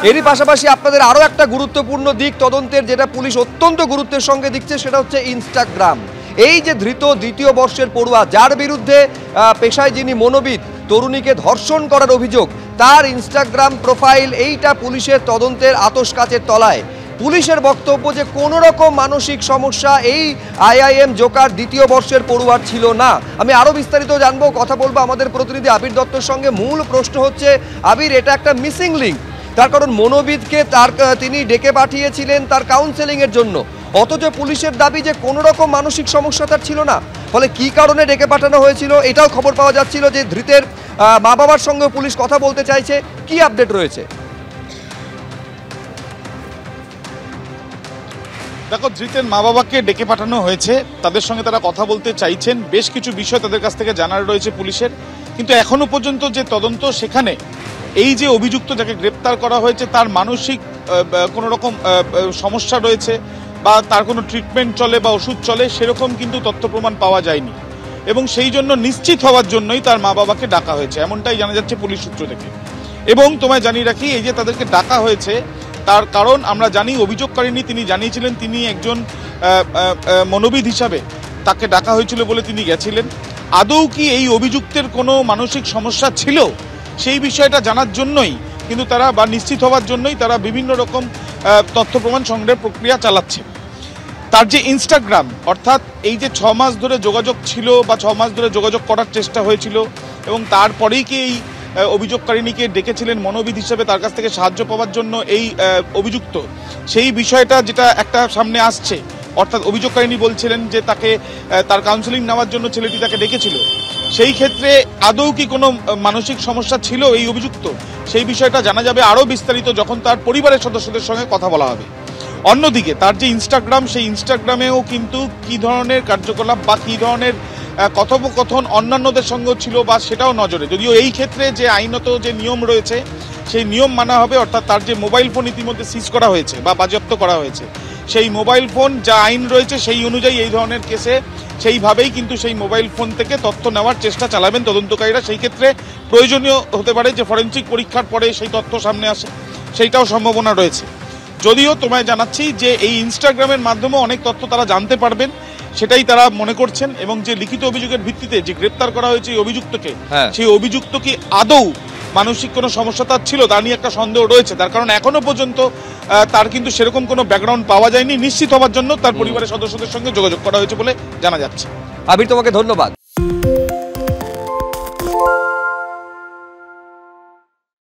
এরই পাশাপাশি আপনাদের আরও একটা গুরুত্বপূর্ণ দিক তদন্তের, যেটা পুলিশ অত্যন্ত গুরুত্বের সঙ্গে দিচ্ছে, সেটা হচ্ছে ইনস্টাগ্রাম। এই যে ধৃত দ্বিতীয় বর্ষের পড়ুয়া, যার বিরুদ্ধে পেশায় যিনি মনোবিদ, তরুণীকে ধর্ষণ করার অভিযোগ, তার ইনস্টাগ্রাম প্রোফাইল, এইটা পুলিশের তদন্তের আতশকাচের তলায়। পুলিশের বক্তব্য যে কোনো রকম মানসিক সমস্যা এই আইআইএম জোকার দ্বিতীয় বর্ষের পড়ুয়ার ছিল না। আমি আরও বিস্তারিত জানবো, কথা বলবো আমাদের প্রতিনিধি আবির দত্তর সঙ্গে। মূল প্রশ্ন হচ্ছে, আবির, এটা একটা মিসিং লিঙ্ক। তার কারণ মনোবিদকে তিনি ডেকে পাঠিয়েছিলেন তার কাউন্সেলিংয়ের জন্য, অথচ পুলিশের দাবি যে কোনো রকম মানসিক সমস্যা তার ছিল না। ফলে কি কারণে ডেকে পাঠানো হয়েছিল, এটাও খবর পাওয়া যাচ্ছিল যে ধৃতের মা বাবার সঙ্গে পুলিশ কথা বলতে চাইছে। কি আপডেট রয়েছে? দেখো, ধৃতের মা বাবাকে ডেকে পাঠানো হয়েছে, তাদের সঙ্গে তারা কথা বলতে চাইছেন। বেশ কিছু বিষয় তাদের কাছ থেকে জানার রয়েছে পুলিশের, কিন্তু এখনো পর্যন্ত যে তদন্ত, সেখানে এই যে অভিযুক্ত যাকে গ্রেপ্তার করা হয়েছে তার মানসিক কোনো রকম সমস্যা রয়েছে বা তার কোনো ট্রিটমেন্ট চলে বা ওষুধ চলে, সেরকম কিন্তু তথ্য প্রমাণ পাওয়া যায়নি। এবং সেই জন্য নিশ্চিত হওয়ার জন্যই তার মা বাবাকে ডাকা হয়েছে, এমনটাই জানা যাচ্ছে পুলিশ সূত্র থেকে। এবং তোমায় জানিয়ে রাখি, এই যে তাদেরকে ডাকা হয়েছে তার কারণ আমরা জানি, অভিযোগকারিনী তিনি জানিয়েছিলেন তিনি একজন মনোবিদ হিসাবে তাকে ডাকা হয়েছিল বলে তিনি গেছিলেন। আদৌ কি এই অভিযুক্তের কোনো মানসিক সমস্যা ছিল, সেই বিষয়টা জানার জন্যই কিন্তু তারা, বা নিশ্চিত হওয়ার জন্যই তারা বিভিন্ন রকম তথ্য প্রমাণ সংগ্রহের প্রক্রিয়া চালাচ্ছে। তার যে ইনস্টাগ্রাম, অর্থাৎ এই যে 6 মাস ধরে যোগাযোগ ছিল বা 6 মাস ধরে যোগাযোগ করার চেষ্টা হয়েছিল, এবং তারপরেই কি এই অভিযোগকারিনীকে ডেকেছিলেন মনোবিদ হিসেবে তার কাছ থেকে সাহায্য পাওয়ার জন্য এই অভিযুক্ত, সেই বিষয়টা যেটা একটা সামনে আসছে। অর্থাৎ অভিযোগকারিনী বলছিলেন যে তাকে তার কাউন্সেলিং নেওয়ার জন্য ছেলেটি তাকে ডেকেছিল। সেই ক্ষেত্রে আদৌ কি কোনো মানসিক সমস্যা ছিল এই অভিযুক্ত, সেই বিষয়টা জানা যাবে আরও বিস্তারিত যখন তার পরিবারের সদস্যদের সঙ্গে কথা বলা হবে। অন্যদিকে তার যে ইনস্টাগ্রাম, সেই ইনস্টাগ্রামেও কিন্তু কি ধরনের কার্যকলাপ বা কি ধরনের কথোপকথন অন্যান্যদের সঙ্গে ছিল বা সেটাও নজরে, যদিও এই ক্ষেত্রে যে আইনত যে নিয়ম রয়েছে সেই নিয়ম মানা হবে। অর্থাৎ তার যে মোবাইল ফোন ইতিমধ্যে সিজ করা হয়েছে বা বাজেয়াপ্ত করা হয়েছে, সেই মোবাইল ফোন যা আইন রয়েছে সেই অনুযায়ী এই ধরনের কেসে সেইভাবেই কিন্তু সেই মোবাইল ফোন থেকে তথ্য নেওয়ার চেষ্টা চালাবেন তদন্তকারীরা। সেই ক্ষেত্রে প্রয়োজনীয় হতে পারে যে ফরেনসিক পরীক্ষার পরে সেই তথ্য সামনে আসে, সেইটাও সম্ভাবনা রয়েছে। যদিও তোমায় জানাচ্ছি যে এই ইনস্টাগ্রামের মাধ্যমে অনেক তথ্য তারা জানতে পারবেন, সেটাই তারা মনে করছেন। এবং যে লিখিত অভিযোগের ভিত্তিতে যে গ্রেপ্তার করা হয়েছে এই অভিযুক্তকে, সেই অভিযুক্ত কি আদৌ মানসিক কোনো সমস্যা তার ছিল, তা নিয়ে একটা সন্দেহ রয়েছে। তার কারণ এখনো পর্যন্ত তার কিন্তু সেরকম কোনো ব্যাকগ্রাউন্ড পাওয়া যায়নি। নিশ্চিত হওয়ার জন্য তার পরিবারের সদস্যদের সঙ্গে যোগাযোগ করা হয়েছে বলে জানা যাচ্ছে। আবির, তোমাকে ধন্যবাদ।